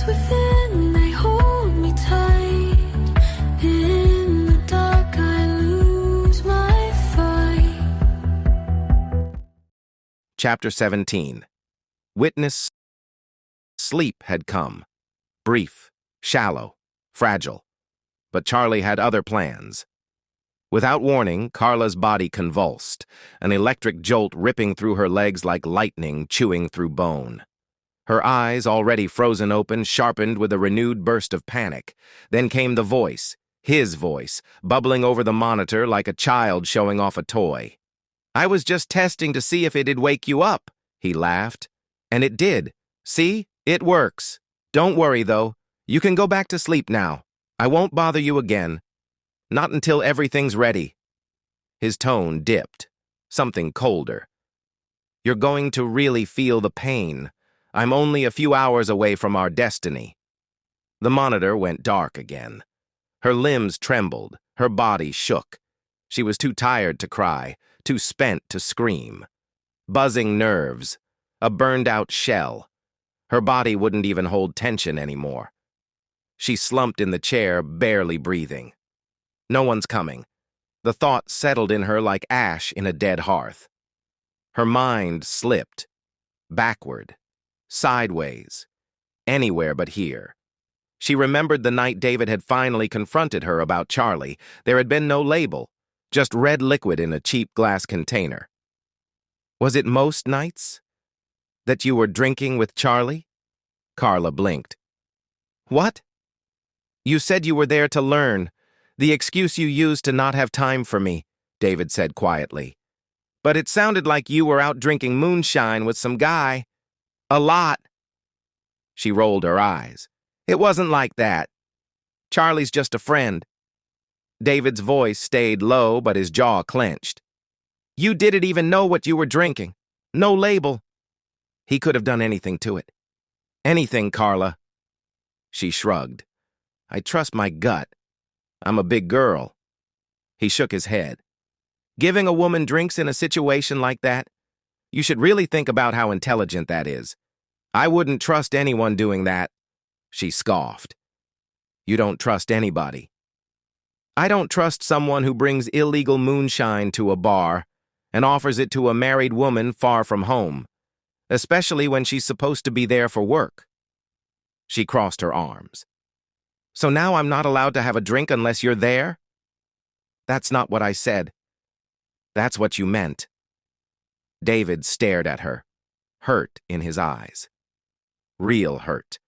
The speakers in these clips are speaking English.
within, they hold me tight. In the dark, I lose my fight. Chapter 17. Witness. Sleep had come. Brief, shallow, fragile. But Charlie had other plans. Without warning, Carla's body convulsed, an electric jolt ripping through her legs like lightning chewing through bone. Her eyes, already frozen open, sharpened with a renewed burst of panic. Then came the voice, his voice, bubbling over the monitor like a child showing off a toy. "I was just testing to see if it'd wake you up," he laughed. "And it did. See? It works. Don't worry, though. You can go back to sleep now. I won't bother you again. Not until everything's ready." His tone dipped. Something colder. "You're going to really feel the pain. I'm only a few hours away from our destiny." The monitor went dark again. Her limbs trembled. Her body shook. She was too tired to cry, too spent to scream. Buzzing nerves. A burned-out shell. Her body wouldn't even hold tension anymore. She slumped in the chair, barely breathing. No one's coming. The thought settled in her like ash in a dead hearth. Her mind slipped. Backward. Sideways. Anywhere but here. She remembered the night David had finally confronted her about Charlie. There had been no label, just red liquid in a cheap glass container. Was it most nights that you were drinking with Charlie? Carla blinked. What? You said you were there to learn. The excuse you used to not have time for me, David said quietly. But it sounded like you were out drinking moonshine with some guy. A lot. She rolled her eyes. It wasn't like that. Charlie's just a friend. David's voice stayed low, but his jaw clenched. You didn't even know what you were drinking. No label. He could have done anything to it. Anything, Carla. She shrugged. I trust my gut. I'm a big girl. He shook his head. Giving a woman drinks in a situation like that? You should really think about how intelligent that is. I wouldn't trust anyone doing that. She scoffed. You don't trust anybody. I don't trust someone who brings illegal moonshine to a bar and offers it to a married woman far from home, especially when she's supposed to be there for work. She crossed her arms. So now I'm not allowed to have a drink unless you're there? That's not what I said. That's what you meant. David stared at her, hurt in his eyes. Real hurt.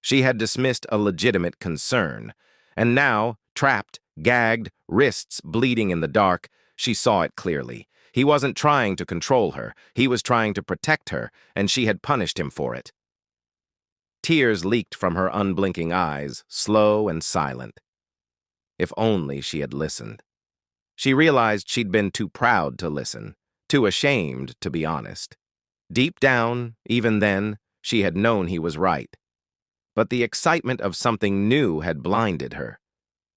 She had dismissed a legitimate concern, and now, trapped, gagged, wrists bleeding in the dark, she saw it clearly. He wasn't trying to control her. He was trying to protect her, and she had punished him for it. Tears leaked from her unblinking eyes, slow and silent. If only she had listened. She realized she'd been too proud to listen, too ashamed to be honest. Deep down, even then, she had known he was right. But the excitement of something new had blinded her.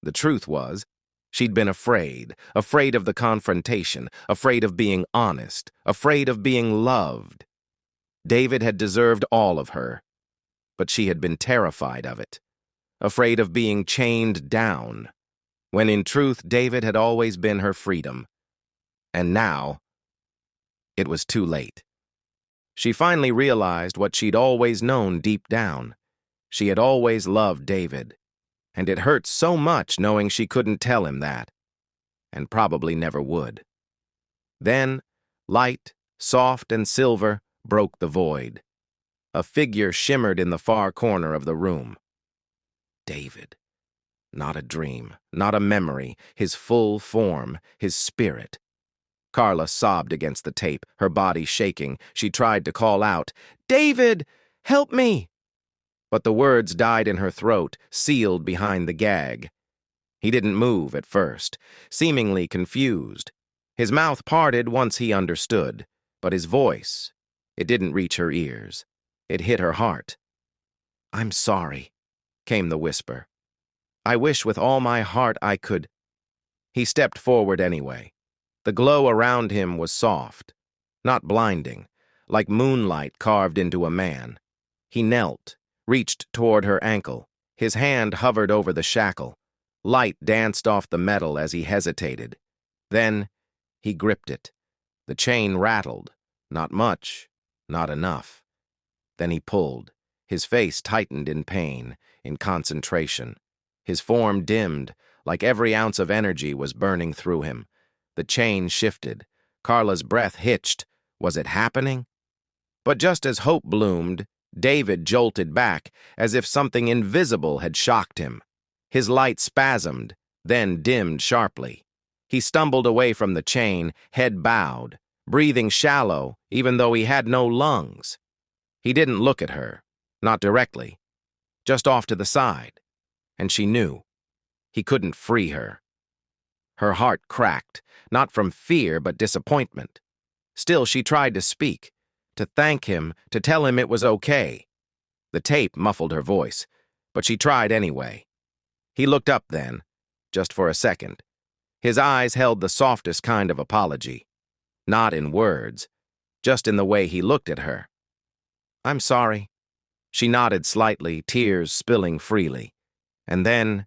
The truth was, she'd been afraid of the confrontation, afraid of being honest, afraid of being loved. David had deserved all of her, but she had been terrified of it, afraid of being chained down, when in truth David had always been her freedom. And now, it was too late. She finally realized what she'd always known deep down. She had always loved David, and it hurt so much knowing she couldn't tell him that, and probably never would. Then, light, soft and silver, broke the void. A figure shimmered in the far corner of the room. David. Not a dream, not a memory, his full form, his spirit. Carla sobbed against the tape, her body shaking. She tried to call out, "David, help me!" But the words died in her throat, sealed behind the gag. He didn't move at first, seemingly confused. His mouth parted once he understood, but his voice, it didn't reach her ears. It hit her heart. "I'm sorry," came the whisper. "I wish with all my heart I could." He stepped forward anyway. The glow around him was soft, not blinding, like moonlight carved into a man. He knelt, reached toward her ankle. His hand hovered over the shackle. Light danced off the metal as he hesitated. Then he gripped it. The chain rattled. Not much, not enough. Then he pulled. His face tightened in pain, in concentration. His form dimmed, like every ounce of energy was burning through him. The chain shifted. Carla's breath hitched. Was it happening? But just as hope bloomed, David jolted back, as if something invisible had shocked him. His light spasmed, then dimmed sharply. He stumbled away from the chain, head bowed, breathing shallow, even though he had no lungs. He didn't look at her, not directly, just off to the side, and she knew. He couldn't free her. Her heart cracked, not from fear but disappointment. Still, she tried to speak, to thank him, to tell him it was okay. The tape muffled her voice, but she tried anyway. He looked up then, just for a second. His eyes held the softest kind of apology. Not in words, just in the way he looked at her. "I'm sorry." She nodded slightly, tears spilling freely. And then,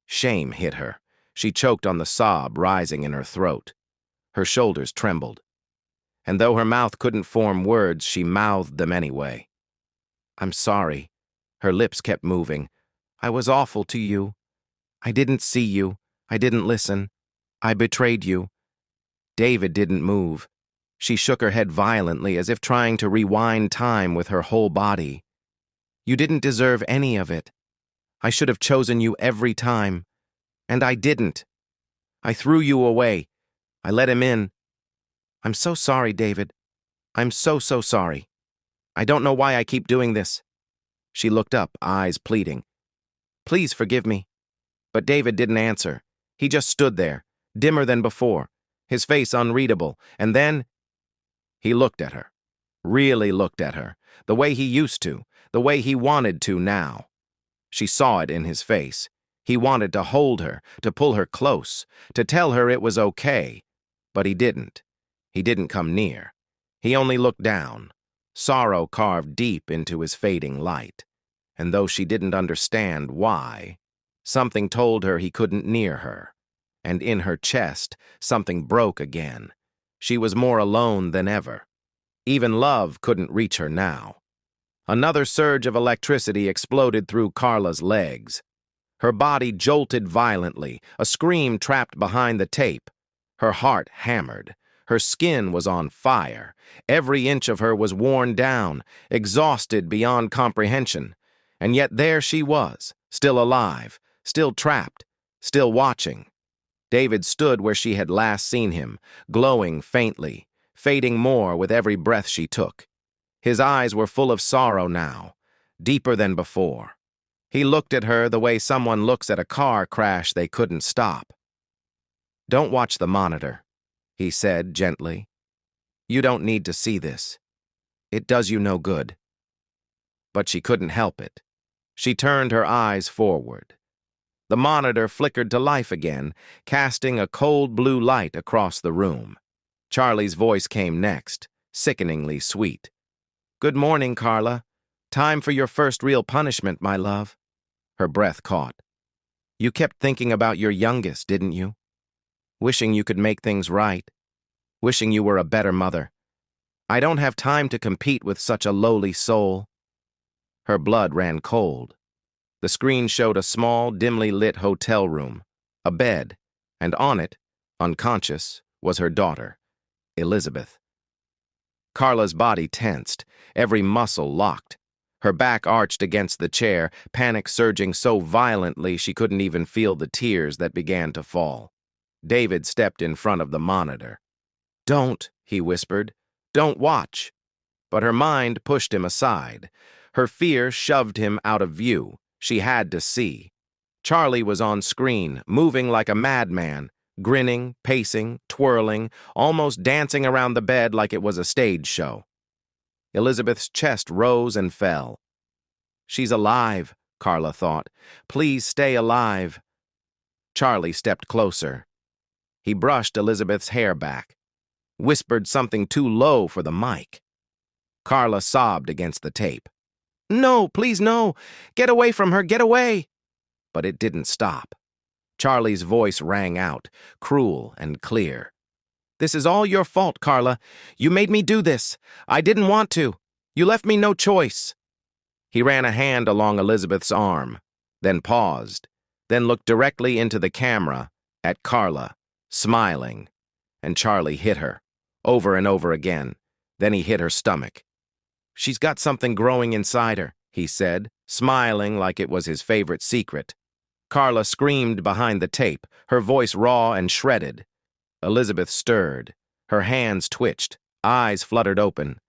shame hit her. She choked on the sob rising in her throat. Her shoulders trembled. And though her mouth couldn't form words, she mouthed them anyway. "I'm sorry." Her lips kept moving. "I was awful to you. I didn't see you. I didn't listen. I betrayed you." David didn't move. She shook her head violently, as if trying to rewind time with her whole body. "You didn't deserve any of it. I should have chosen you every time. And I didn't. I threw you away. I let him in. I'm so sorry, David. I'm so sorry. I don't know why I keep doing this." She looked up, eyes pleading. "Please forgive me." But David didn't answer. He just stood there, dimmer than before, his face unreadable, and then he looked at her, really looked at her, the way he used to, the way he wanted to now. She saw it in his face. He wanted to hold her, to pull her close, to tell her it was okay, but he didn't. He didn't come near. He only looked down, sorrow carved deep into his fading light. And though she didn't understand why, something told her he couldn't near her. And in her chest, something broke again. She was more alone than ever. Even love couldn't reach her now. Another surge of electricity exploded through Carla's legs. Her body jolted violently, a scream trapped behind the tape. Her heart hammered. Her skin was on fire. Every inch of her was worn down, exhausted beyond comprehension. And yet there she was, still alive, still trapped, still watching. David stood where she had last seen him, glowing faintly, fading more with every breath she took. His eyes were full of sorrow now, deeper than before. He looked at her the way someone looks at a car crash they couldn't stop. "Don't watch the monitor," he said gently. "You don't need to see this. It does you no good." But she couldn't help it. She turned her eyes forward. The monitor flickered to life again, casting a cold blue light across the room. Charlie's voice came next, sickeningly sweet. "Good morning, Carla. Time for your first real punishment, my love." Her breath caught. "You kept thinking about your youngest, didn't you? Wishing you could make things right. Wishing you were a better mother. I don't have time to compete with such a lowly soul." Her blood ran cold. The screen showed a small, dimly lit hotel room, a bed, and on it, unconscious, was her daughter, Elizabeth. Carla's body tensed, every muscle locked. Her back arched against the chair, panic surging so violently she couldn't even feel the tears that began to fall. David stepped in front of the monitor. "Don't," he whispered. "Don't watch." But her mind pushed him aside. Her fear shoved him out of view. She had to see. Charlie was on screen, moving like a madman, grinning, pacing, twirling, almost dancing around the bed like it was a stage show. Elizabeth's chest rose and fell. "She's alive," Carla thought. "Please stay alive." Charlie stepped closer. He brushed Elizabeth's hair back, whispered something too low for the mic. Carla sobbed against the tape. No, please, no. Get away from her, get away. But it didn't stop. Charlie's voice rang out, cruel and clear. This is all your fault, Carla. You made me do this. I didn't want to. You left me no choice. He ran a hand along Elizabeth's arm, then paused, then looked directly into the camera at Carla, smiling, and Charlie hit her, over and over again. Then he hit her stomach. She's got something growing inside her, he said, smiling like it was his favorite secret. Carla screamed behind the tape, her voice raw and shredded. Elizabeth stirred. Her hands twitched, eyes fluttered open.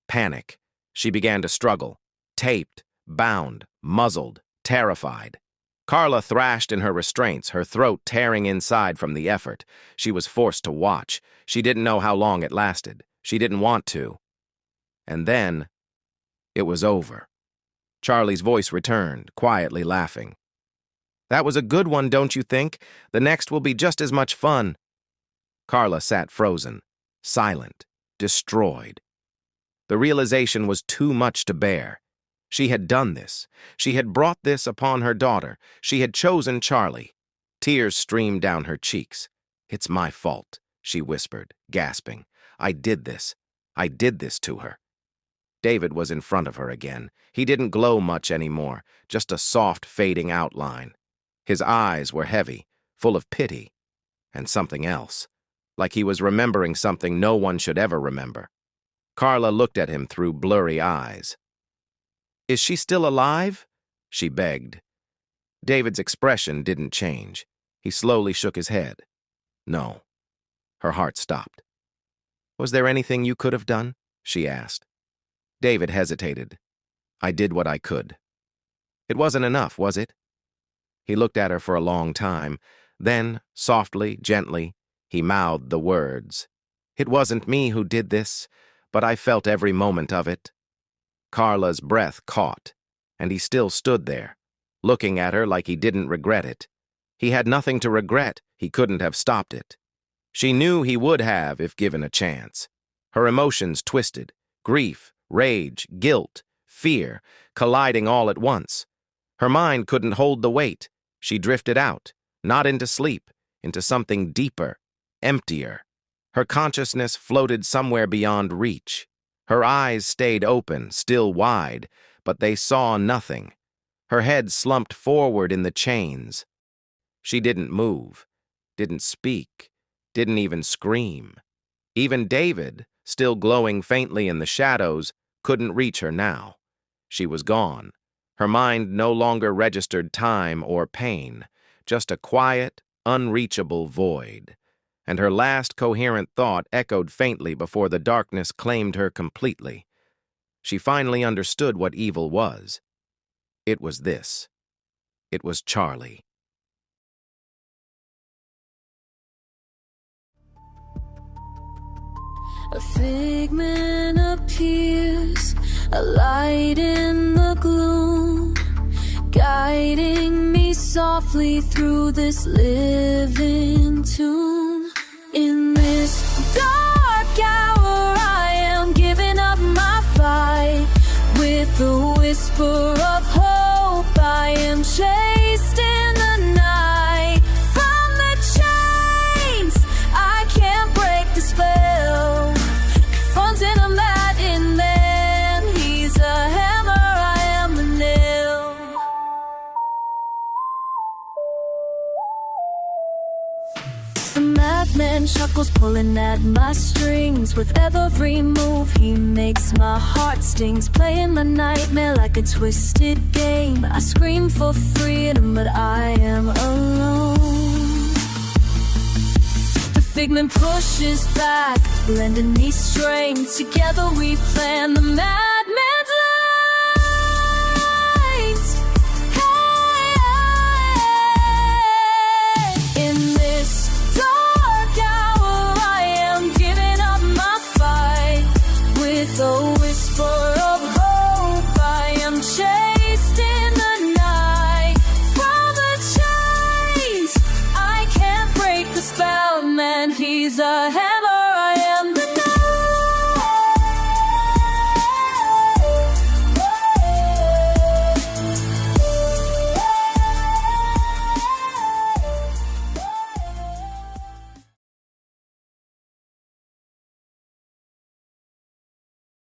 Panic. She began to struggle, taped, bound, muzzled, terrified. Carla thrashed in her restraints, her throat tearing inside from the effort. She was forced to watch. She didn't know how long it lasted. She didn't want to. And then, it was over. Charlie's voice returned, quietly laughing. That was a good one, don't you think? The next will be just as much fun. Carla sat frozen, silent, destroyed. The realization was too much to bear. She had done this. She had brought this upon her daughter. She had chosen Charlie. Tears streamed down her cheeks. It's my fault, she whispered, gasping. I did this. I did this to her. David was in front of her again. He didn't glow much anymore, just a soft, fading outline. His eyes were heavy, full of pity, and something else, like he was remembering something no one should ever remember. Carla looked at him through blurry eyes. Is she still alive? She begged. David's expression didn't change. He slowly shook his head. No. Her heart stopped. Was there anything you could have done? She asked. David hesitated. I did what I could. It wasn't enough, was it? He looked at her for a long time. Then, softly, gently, he mouthed the words. It wasn't me who did this, but I felt every moment of it. Carla's breath caught, and he still stood there, looking at her like he didn't regret it. He had nothing to regret. He couldn't have stopped it. She knew he would have if given a chance. Her emotions twisted, grief, rage, guilt, fear, colliding all at once. Her mind couldn't hold the weight. She drifted out, not into sleep, into something deeper, emptier. Her consciousness floated somewhere beyond reach. Her eyes stayed open, still wide, but they saw nothing. Her head slumped forward in the chains. She didn't move, didn't speak, didn't even scream. Even David, still glowing faintly in the shadows, couldn't reach her now. She was gone. Her mind no longer registered time or pain, just a quiet, unreachable void. And her last coherent thought echoed faintly before the darkness claimed her completely. She finally understood what evil was. It was this. It was Charlie. A figment appears, a light in the gloom, guiding me softly through this living tomb. In this dark hour, I am giving up my fight. With a whisper of hope, I am chased in the night. From the chains, I can't break the spell. Phone's in a Latin man, he's a hammer, I am a nail. The madman chuckles, pulling at my strings. With every move he makes, my heart stings. Playing my nightmare like a twisted game. I scream for freedom, but I am alone. The figment pushes back, blending these strains. Together we plan the madman's lines. Hey, in this dark hour, I am giving up my fight. With a whisper of hope, I am chased in the night. From the chains, I can't break the spell, man, he's a